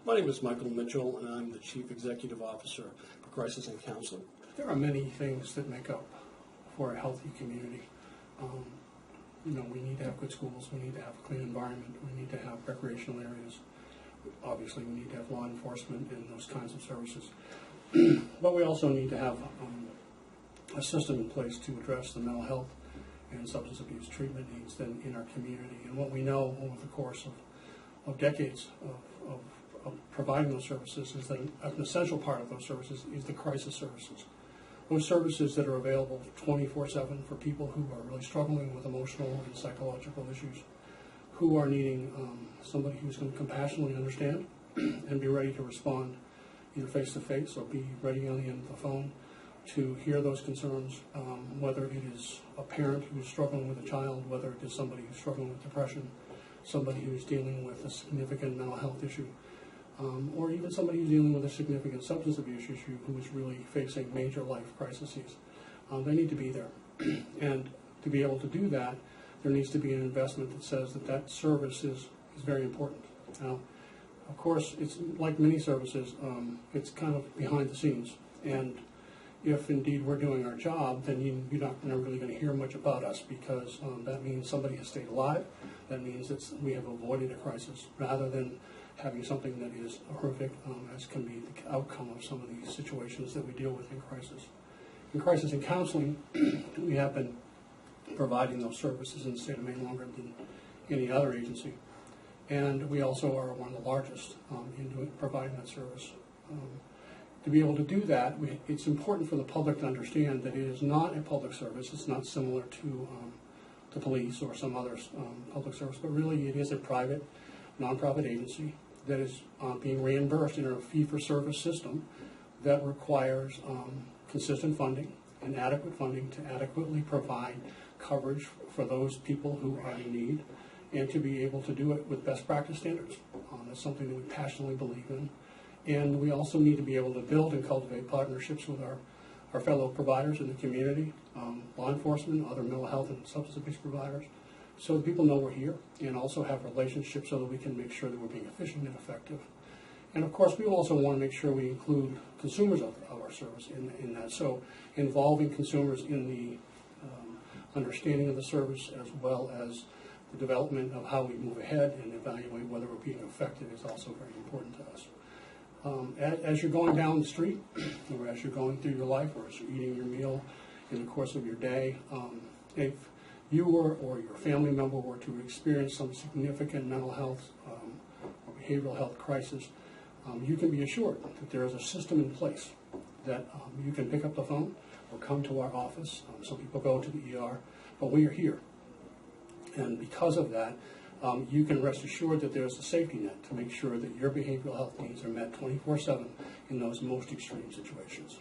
My name is Michael Mitchell, and I'm the Chief Executive Officer for Crisis and Counseling. There are many things that make up for a healthy community. We need to have good schools, we need to have a clean environment, we need to have recreational areas. Obviously, we need to have law enforcement and those kinds of services. But we also need to have a system in place to address the mental health and substance abuse treatment needs in our community. And what we know over the course of decades of providing those services is that an essential part of those services is the crisis services. Those services that are available 24/7 for people who are really struggling with emotional and psychological issues, who are needing somebody who's going to compassionately understand and be ready to respond either face-to-face or be ready on the end of the phone to hear those concerns, whether it is a parent who's struggling with a child, whether it is somebody who's struggling with depression, somebody who's dealing with a significant mental health issue, or even somebody who's dealing with a significant substance abuse issue who is really facing major life crises. They need to be there. And to be able to do that, there needs to be an investment that says that service is very important. Now, of course, it's like many services, it's kind of behind the scenes. And if indeed we're doing our job, then you're not really going to hear much about us, because that means somebody has stayed alive. That means that we have avoided a crisis, rather than having something that is horrific, as can be the outcome of some of these situations that we deal with in crisis. In crisis and counseling, we have been providing those services in the state of Maine longer than any other agency. And we also are one of the largest in providing that service. To be able to do that, it's important for the public to understand that it is not a public service. It's not similar to police or some other public service, but really it is a private, nonprofit agency that is being reimbursed in a fee-for-service system that requires consistent funding and adequate funding to adequately provide coverage for those people who are in need, and to be able to do it with best practice standards. That's something that we passionately believe in. And we also need to be able to build and cultivate partnerships with our fellow providers in the community, law enforcement, other mental health and substance abuse providers, so that people know we're here, and also have relationships so that we can make sure that we're being efficient and effective. And of course, we also want to make sure we include consumers of our service in that. So involving consumers in the understanding of the service, as well as the development of how we move ahead and evaluate whether we're being effective, is also very important to us. As you're going down the street, or as you're going through your life, or as you're eating your meal in the course of your day, if you or your family member were to experience some significant mental health or behavioral health crisis, you can be assured that there is a system in place that you can pick up the phone or come to our office. Some people go to the ER, but we are here. And because of that, you can rest assured that there's a safety net to make sure that your behavioral health needs are met 24/7 in those most extreme situations.